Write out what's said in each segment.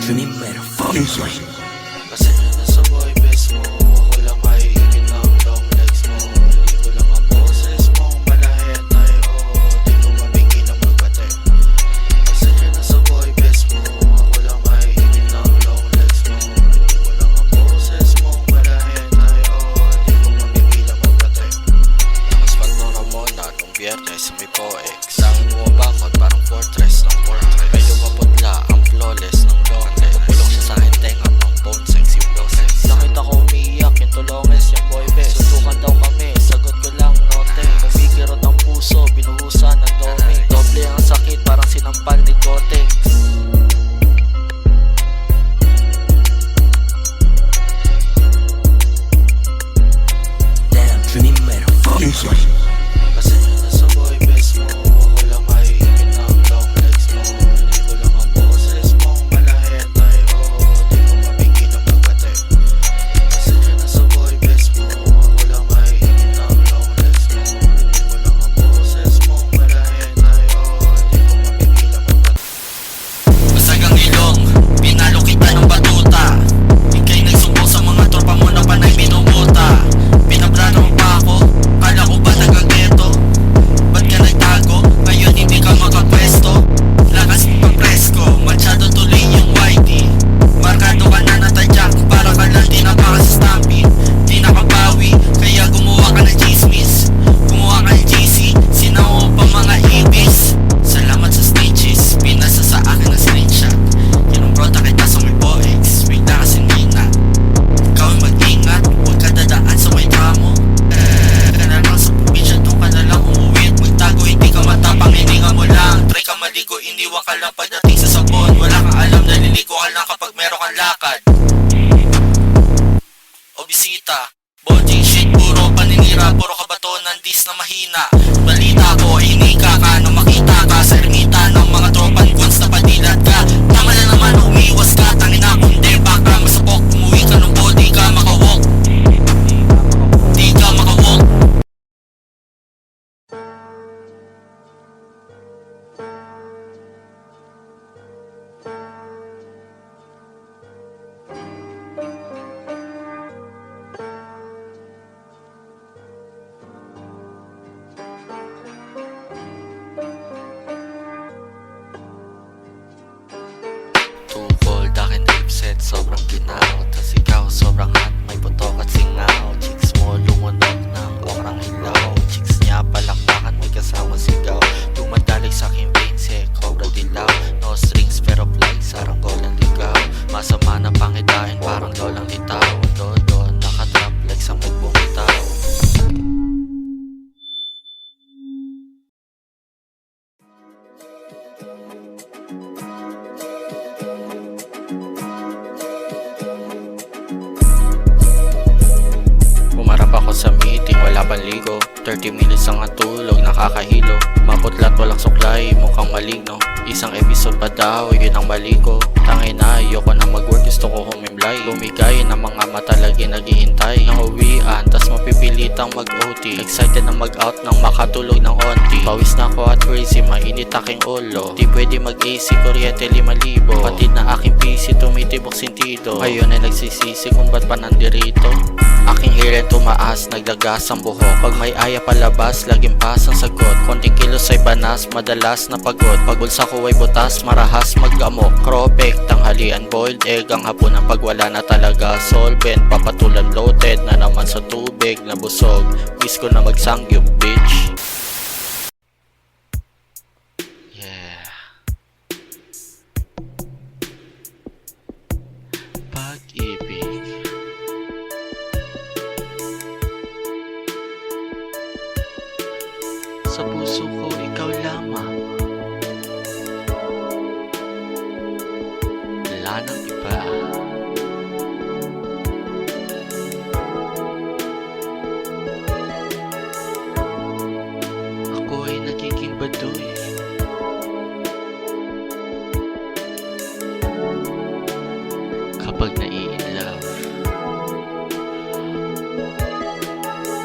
Treat me motherfucking sweet. Kasi nyo na sa boy best mo, ako lang maiipin ng long legs mo. Hindi ko lang ang boses mong malahet ay di ko mapigil ang magbate. Kasi nyo na sa boy best mo, ako lang maiipin ng long legs mo. Hindi ko lang ang boses mong malahet ay di ko mapigil ang magbate. Nakaspag ng Ramona nung biyernes may POEX. Langin bumabakot parang fortress ng fortress. May lumaputla ang flawless ng lawless. Pupulong siya sa akin tenga ng bone sex yung boses. Nakita ko umiiyak yung tulonges yung boy best. Sundukan daw kami, sagot ko lang note. Kumikirot ang puso, binuhusan ng dome. Doble ang sakit parang sinampal ni Gotex. Damn, treat me motherfucking sweet. Kasi nyo na sa boy best mo, ako lang maiipin ng long legs mo. Hindi ko lang ang boses mong malahet ay di ko mapigil ang magbate. Kasi nyo na sa boy best mo, ako lang maiipin ng long legs mo. Hindi ko lang ang boses mong malahet ay di ko mapigil ang magbate. Basag ang ilong, pinalo kita ng batuta. Ika'y nagsubok sa mga tropa mo na panay binubuta. Pinabrano mo pa ako, kala ko ba nagageto? Ba't ka nagtago? Ngayon hindi ka makapwesto. Lakas mo pang presko, masyado tuloy yung YT. Markado ka na natadyak, para ka lang di napakastampin. Di nakabawi, kaya gumawa ka ng chismis. Gumawa ka ng GC, sinaw pa mga ibis. Salamat sa snitches, pinasa sa akin ang screenshot. Kinumbrota kita sa may POEX, bigla kasi nina. Ikaw ay mag-ingat, huwag ka dadaan sa may tramo. Ka na lang sa probinsya, doon ka na lang umuwi at magtago. Hindi ka matapang, hininga mo lang. Try ka maligo, iniwan ka lang pagdating sa sabon. Wala kang alam, naliligo ka lang kapag meron kang lakad. O bisita, body shit, puro paninira, puro kabatonan, dis na mahina. Balita ko, ay hinika ka nang makita ka sa ermita ng mga tropan guns na padilat ka. Tama na naman, umiwas ka, tangin na kundi baka masapok. Umuwi ka ng body ka makawalk. Di ka makawalk. Too cold, akin lipset, sobrang ginaw. Tas ikaw, sobrang hot, may putok at singaw. Chicks mo, lumunok ng okrang hilaw. Chicks niya, palakpakan, may kasama sigaw. Dumadalik sa aking veins, cobra dilaw. No strings, pero fly, sarang golang ligaw. Masama na pangitain, parang lolang litaw. Dodo, nakatrap like sa may bumitaw. Umarap ako sa meeting, wala pang ligo. 30 minutes ang tulog, nakakahilo. Maputla't walang suklay, mukhang maligno. Isang episode pa daw, yun ang mali ko. Tangin na, ayoko na mag-work, gusto ko humimlay. Lumigay ng mga mata lagi naghihintay ng uwian, tas mapipilitang mag-OT. Excited na mag-out nang makatulog ng onti. Pawis na ako at crazy, mainit aking ulo. Di pwede mag-AC, kuryente 5,000. Patid na aking PC, tumitibok sentido. Ngayon ay nagsisisi kung ba't pa nandirito. Aking hair ay tumaas, naglagas ang buhok. Pag may aya palabas, laging pas ang sagot. Konting kilos ay banas, madalas na pagod. Pag bulsa ko ay butas, marahas mag-amok. Cropek, tanghalian boiled egg. Ang hapunan pag wala na talaga solvent. Papatulan loaded na naman sa tubig na busog. Wish ko na magsangyup, bitch. Yeah. Pag-ibig. Sa puso ko, ikaw lamang. Wala nang iba. Ako ay nagiging baduy. Kapag nai-inlove,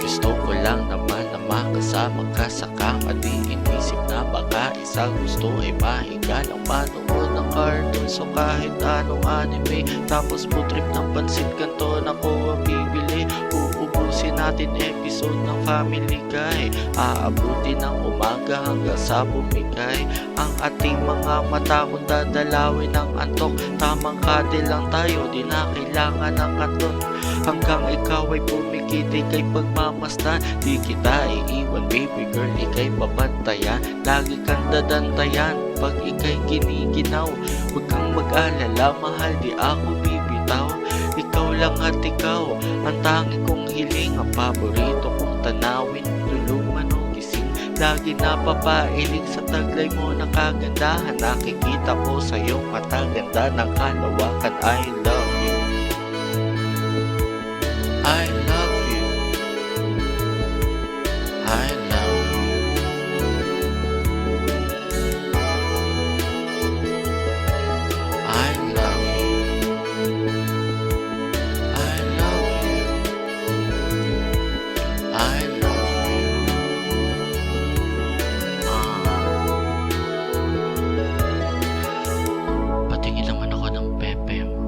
gusto ko lang naman na makasama kasama ka sa kama, di inisip na baka isang gusto ay mahiga lang manood ng cartoon. So kahit anong anime, tapos po trip ng pansit kanton, ako ang bibili. Uubusin natin episode ng Family Guy, aabuti ng umaga hanggang sa bumigay ang ating mga mata kung dadalawin ng antok. Tamang kade lang tayo, di na kailangan ng kanton. Hanggang ikaw ay pumikiti kay pagmamasdan, di kita iiwan baby girl, ikay babantayan. Lagi kang dadantayan pag ikay giniginaw. Huwag kang mag-alala mahal, di ako bibitaw. Ikaw lang at ikaw ang tangi kong hiling, ang paborito kong tanawin, luluman o gising. Lagi napapailing sa taglay mo ng kagandahan, nakikita ko sa iyong mata ganda ng kalawakan. I love you, I love you, I love you, I love you, I love you, I love you. Patingin naman ako ng pepe mo.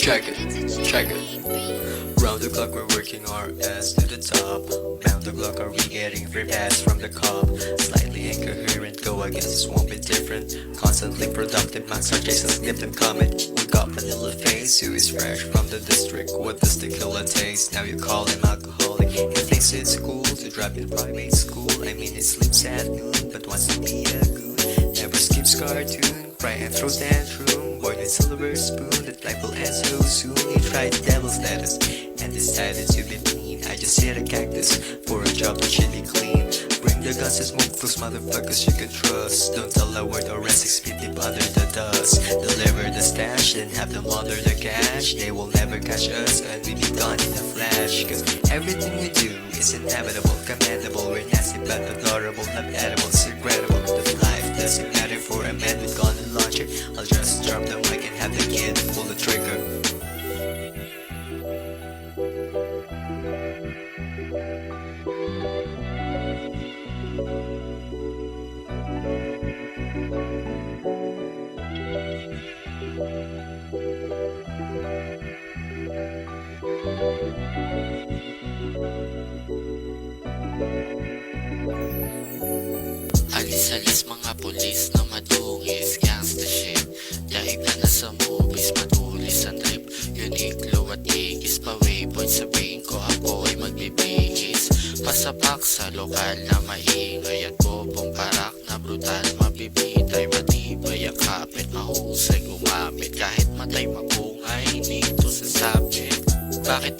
Check it. Round the clock we're working our ass to the top. Round the clock are we getting free pass from the cop. Slightly incoherent, go I guess this won't be different. Constantly productive, max our Jason's nip and comet. We got Vanilla Face, who is fresh from the district. What does tequila taste? Now you call him alcoholic. He thinks it's cool to drop in private school. I mean it sleeps at noon, but wants to be a goon. Never skips cartoon, cry and throw tantrum. Born with silver spoon, that life will end so soon. He tried devil's lettuce and decided to be mean. I just hit a cactus for a job that should be clean. Bring the guns and smoke those motherfuckers you can trust. Don't tell a word or rest 6 feet deep under the dust. Deliver the stash, then have them launder the cash. They will never catch us and we be gone in a flash. Cause everything we do is inevitable, commendable. We're nasty but adorable, not edible, it's regrettable. The life doesn't matter for a man with gun and launcher. I'll just drop the mic and have the kid pull the trigger. Alis-alis mga pulis na madungis, gangsta shit. Daig na nasa movies, matulis ang trip. Uniqlo at igis, pa-waypoint sabihin ko ako ay magbibihis. Pasapak sa lokal na maingay at bobong parak na brutal. Mabibitay, matibay ang kapit, mahusay gumamit. Kahit matay mabungay, hindi ito sasabit. Bakit?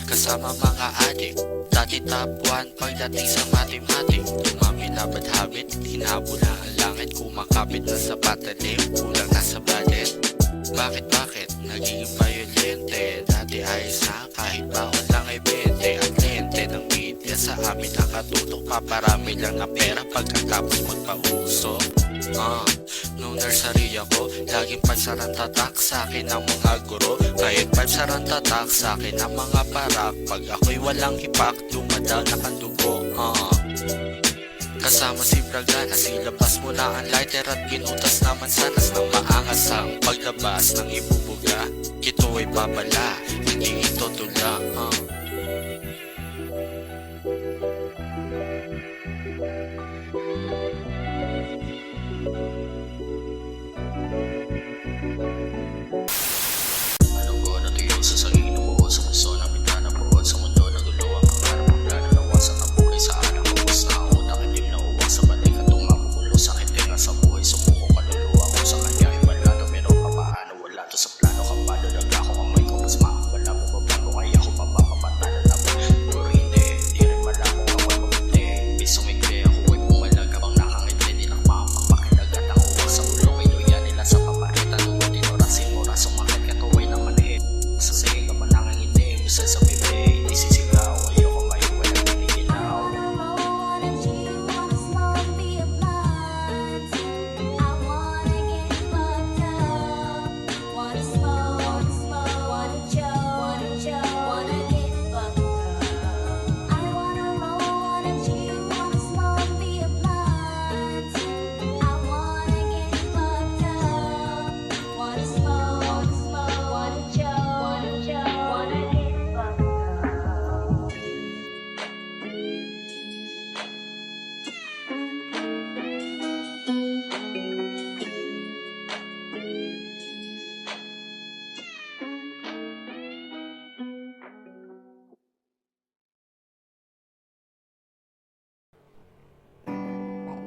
Kasama mga adik. Dati top 1 pagdating sa mathematic. Tumami na bad habit, hinabula ang langit. Kumakapit na sa patalim, kulang na sa budget. Bakit? Naging violente. Dati ayos na kahit bawal lang ay 20. Ang lente ng media sa amin nakatutok. Paparami lang na pera pagkatapos magpausok. No nursery ako, laging pansaran tatak sa akin ng mga guro. Kahit pansaran tatak sa akin ng mga parak. Pag ako'y walang hipak, dumadal na kang dugo. Kasama si Braga na silabas mo na ang lighter at ginutas naman sanas ng maangas ang paglabas ng ibubuga. Ito ay babala, hindi ito tulang. Anong ko natuyo sa sarili mo sa puso na may tanap po sa mundo. Minsan sa bibig, nagsisigaw, ayoko maiwan ang giniginaw.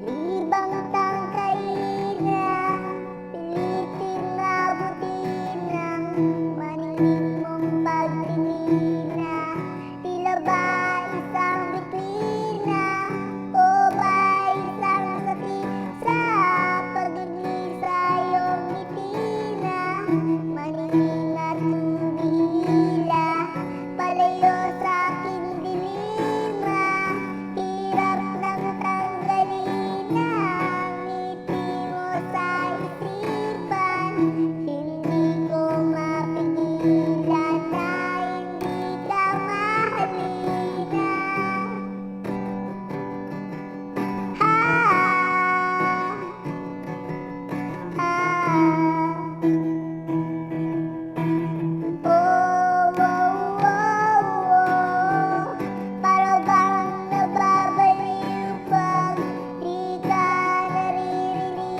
Ibang tangkaina, pilitin mabuti ng maninig mong pagtingina. Tila ba isang bitina o ba isang sakit sa pagliglig sa iyong ngitina? Maningin at humihila, palayo sa aking dilima. Hirap ng tanggalin ang ngiti mo sa isipan. Hindi ko mapigilan na hindi ka mahalina. Para bang nababaliw pag di ka naririnig.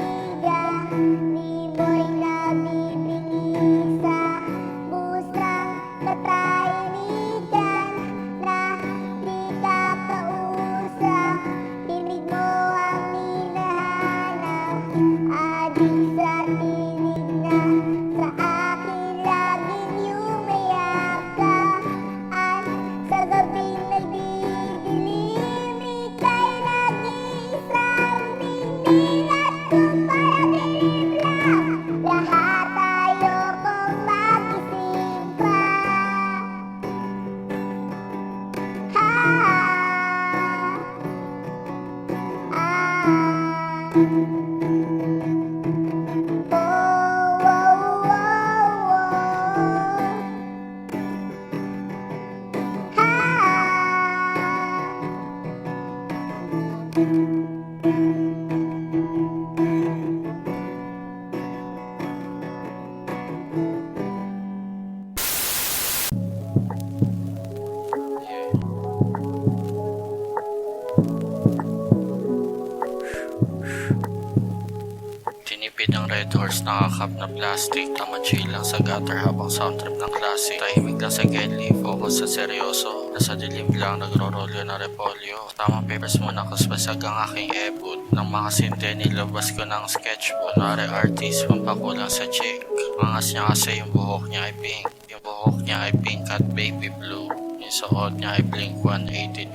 Di mo'y nabibigay sa buhos ng katahimikan na di ka kausap. Dinig mo ang hinahanap, adik sa tinig na sa akin laging yumayakap. At sa gabing nagdidilim, ika'y nag-iisang tingin. At kung parang dilim lang, lahat tayo kong mag-isip pa. Tinipid ng Red Horse, nakakap na plastic. Tamachill lang sa gutter habang soundtrip ng klase. Tahimik lang sa Kelly, focus sa seryoso. Nasa dilim lang, nagro-rolyo na repolyo. Tamang papers muna kusbasag ang aking ebot. Nang makasinte, nilabas ko ng sketchbook. Kunwari artist, pampakulang sa chick. Angas niya kasi yung buhok niya ay pink. Yung buhok niya ay pink at baby blue. Yung suot niya ay Blink 182.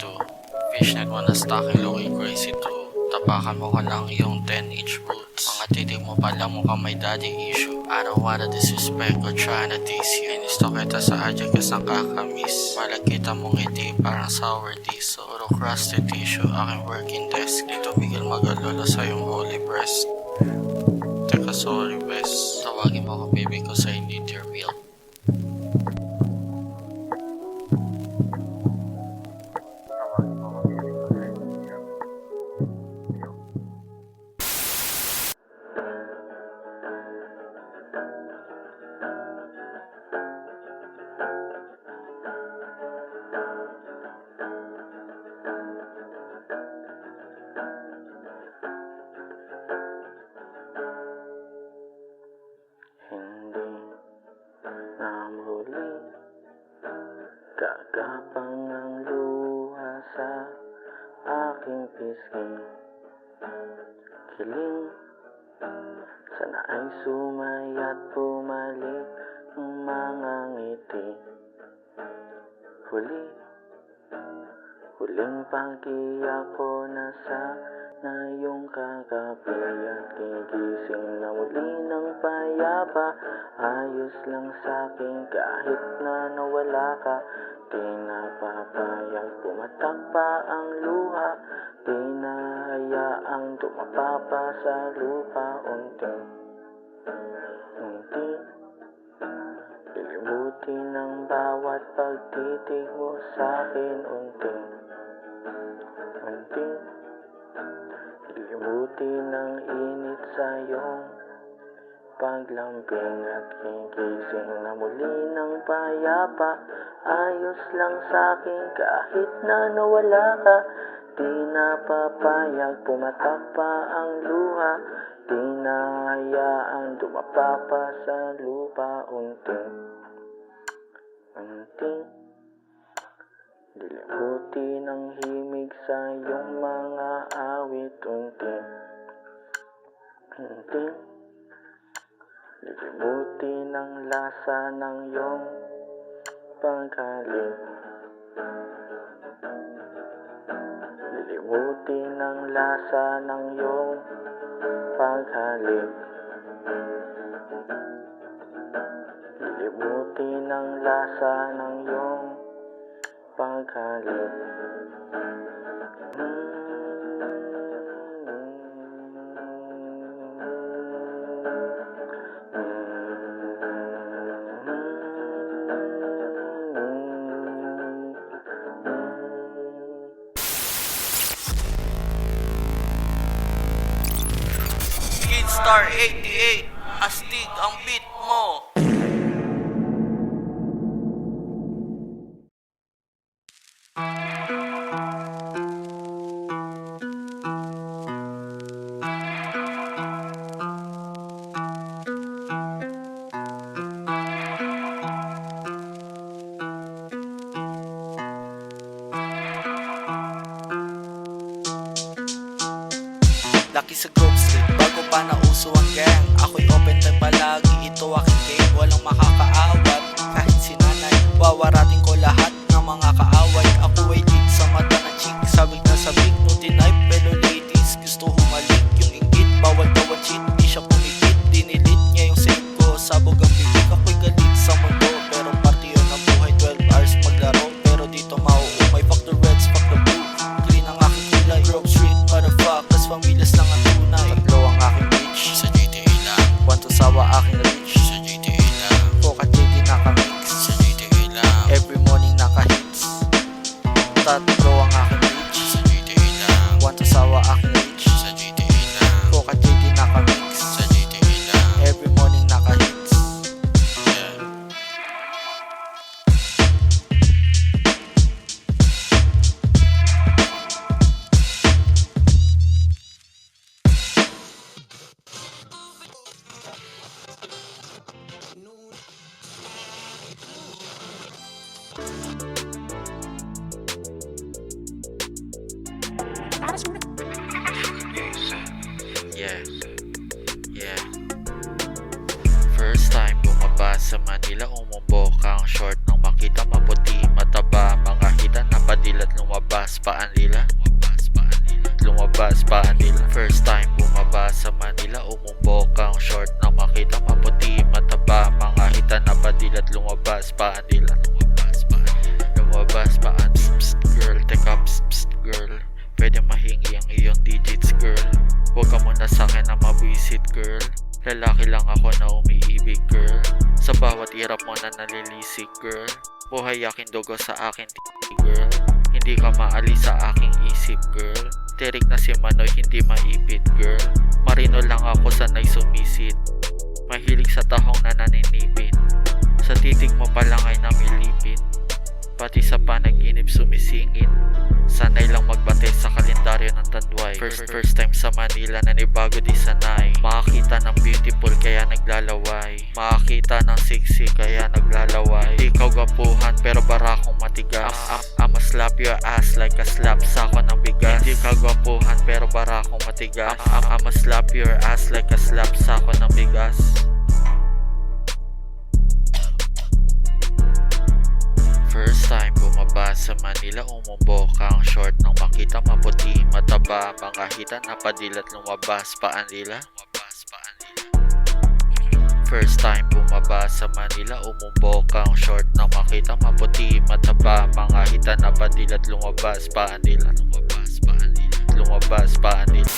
Fishnet mo na stocking, looking crazy too. Tapakan mo ko lang yung 10-inch boots. Mga titig mo pala mukhang may daddy issue. I don't wanna disrespect or tryna tease you. Inisto kita sa adjectives ng kakamiss. Malagkita mong ngiti parang sour diesel. Puro crusted tissue, aking working desk. Dito bigil mag-alala sa iyong holy breast. Teka sorry best, tawagin mo ko baby ko sa I need your real. Gagapang ang luha sa aking pisngi. Kiling, sana ay sumaya't bumalik ang mga ngiti. Huling pangkiyak ko na sa na iyong kagabi at gigising na muli ng payapa. Ayos lang sa'kin kahit na nawala ka. Di napapayag pumatak pa ang luha. Di nahayaang dumapa pa sa lupa. Unti lilimutin ng bawat pagtitig mo sa'kin. Unti lilimutin ng init sa iyong paglambing at gigising na muli ng payapa. Ayos lang sa'kin kahit na nawala ka. Di napapayag pumatak pa ang luha. Di nahayaan dumapa pa sa lupa. Unti lilimutin ang himig sa iyong mga awit. Unti lilimutin ang lasa ng iyong pagkaling. Lilimutin ang lasa ng iyong paghalik. Lilimutin ang lasa ng iyong paghalik. Star 88, astig ang beat mo. Laki sa Grove Street, bago pa nauso ang gang. Ako'y open time palagi, ito aking game. Walang makakaawat, kahit si nanay. Wawarating ko lahat ng mga kaaway. Ako ay lead sa mata ng chick, sabik na sabik. No tinipe, pero ladies, gusto humalik. Yung inggit, bawal daw ang cheat. Di siya pumikit, dinilit niya yung save ko. Sabog ang bibig, ako'y galit sa mundo. Pero party yun ang buhay, 12 hours maglaro. Pero dito mauumay, fuck the reds, fuck the blue. Clean ang aking kulay, Grove Street, motherfuckers, familias lang ang tunay. Tatlo ang aking bitch, sa GTA lang. Kwanto sawa aking reach, sa GTA lang. Coke at JD nakamix, sa GTA lang. Every morning naka-hits. Tatlo ang aking bitch, sa GTA lang. Kwanto sawa aking reach, sa GTA lang. Coke at JD nakamix, sa GTA lang. Every morning naka-hits. Yeah. Yeah. First time bumaba sa Manila, umumbok ang short nang makita maputi, mataba, mga hita na padilat, lumabas pa ang lila. First time bumaba sa Manila, umumbok ang short nang makita maputi, mataba, mga hita na padilat, lumabas pa ang lila. Psst, girl, teka, psst, girl. Pwede mahingi ang iyong digits, girl. Huwag ka muna sa'kin na mabwisit, girl. Lalaki lang ako na umiibig, girl. Sa bawat hirap mo na nalilisik, girl. Buhay aking dugo sa aking girl. Hindi ka maalis sa aking isip, girl. Tirik na si Manoy, hindi maipit, girl. Marino lang ako sanay sumisit. Mahilig sa tahong na naninipit. Sa titig mo pa lang ay namilipit. Pati sa panaginip sumisingit. Sanay lang magbate sa kalendaryo ng Tanduay. First time sa Manila, nanibago di sanay. Makakita ng beautiful kaya naglalaway. Makakita ng sexy kaya naglalaway. Di ka gwapuhan pero barakong matigas. I'ma slap your ass like a slap sako ng bigas. Di ka gwapuhan pero barakong matigas. I'ma slap your ass like a slap sako ng bigas. First time bumaba sa Manila, umubokang short nang makita maputi, mataba, mga hita napadilat lumabas paan nila. First time bumaba sa Manila, umubokang short nang makita maputi, mataba, mga hita napadilat lumabas paan nila. Lumabas paan nila.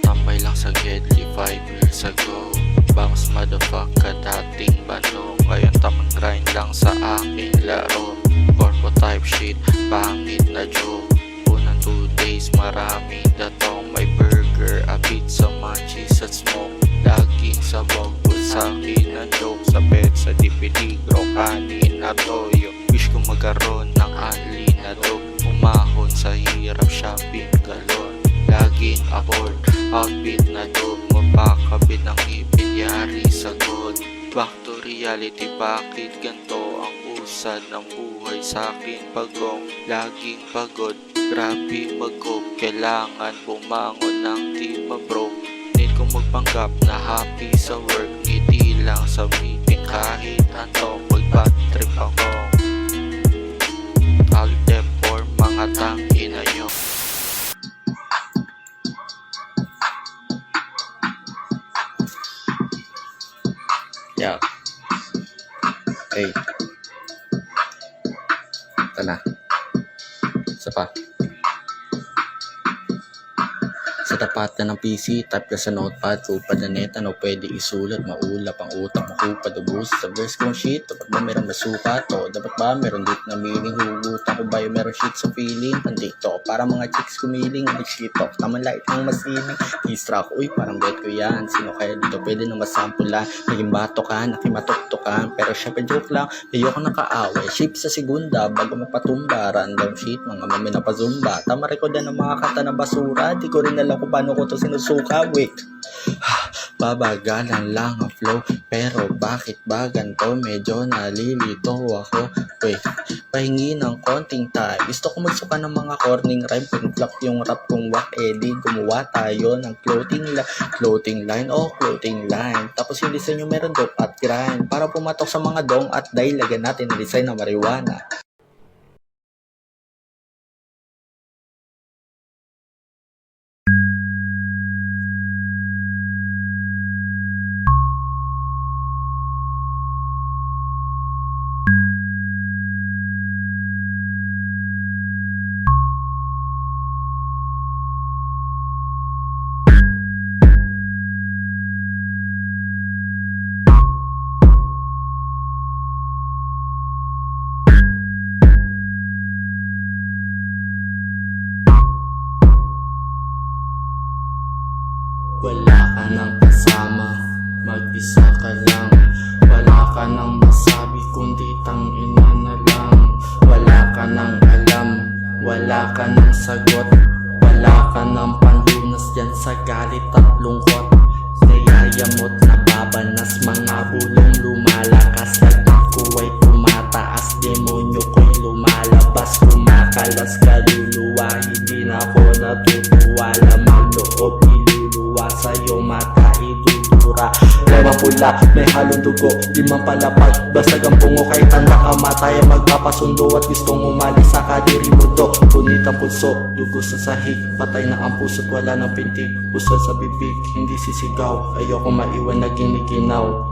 Tambay lang sa Gedli 5 years ago. Bounce motherfucker dating bano. Ngayon tamang grind lang sa aking laro. Corpo type shit, pangit na joke. Unang 2 days marami datong. May burger, a pizza, munchies at smoke. Laging sabog, sa akin na joke. Sa bed, sa dipiligro, kanin at toyo. Wish ko magkaroon ng anli na dog. Umahon sa hirap, shopping galon. Laging aboard, outfit na dog. Mapakabit ng ipin, yari sa gold. Back to reality, bakit ganto ang usad ng buhay sa akin? Pagong, laging pagod, grabe mag-cope. Kailangan bumangon ng di ma-broke. Need ko magpanggap na happy sa work. Ngiti lang sa meeting kahit anto. Mag-bad trip ako. All them for mga tangina nyo. Yeah. Hey. Ito na. Isa pa. Sa tapat ka ng PC, type ka sa notepad, tupad na net, ano pwede isulat, maulap ang utak, makupad, ubus sa verse kong shit, dapat ba merong nasukat, o dapat ba meron deep na meaning, hugutan ko ba yung meron shit sa feeling, pandito, para mga chicks kumiling, shit talk, naman light ng masiling, distract, uy parang bet ko yan, sino kaya dito pwede na masampulan, naging bato ka, nakimatoktokan, pero syempre joke lang, ayoko nakaaway, ship sa segunda, bago mapatumba, random shit, mga mami na pazumba, tama rekodan ng mga kanta ng basura, di ko rin alam kung paano ko to sinusuka, wait. Babagalan lang ang flow, pero bakit ba ganito? Medyo nalilito ako. Wait, pahingi ng konting time. Gusto ko magsuka ng mga corning rhyme, pag-flop yung rap kong wak, edi gumawa tayo ng clothing line. Tapos yung design nyo meron dope at grind, para pumatok sa mga dong at dahil lagyan natin ng design na marijuana. Wala ka nang kasama, mag-isa ka lang. Wala ka nang masabi kundi tangina na lang. Wala ka nang alam, wala ka nang sagot. Wala ka nang panlunas dyan sa galit at lungkot. Nayayamot na babanas, mga bulong lumalakas. Lagnat ko ay tumataas, demonyo ko'y lumalabas. Kumakalas kaluluwa, hindi na ako natutuwa. Lamang loob iluluwa, sa'yo mata ituturo. Lema pula, may halong dugo, di man palapag. Basag ang pungo kahit tanda ka matay. Magpapasundo at gustong umalis sa kadiri mo to. Punit ang pulso, dugo sa sahig. Patay na ang puso't wala ng pintig. Puso sa bibig, hindi sisigaw. Ayoko maiwan na ginikinaw.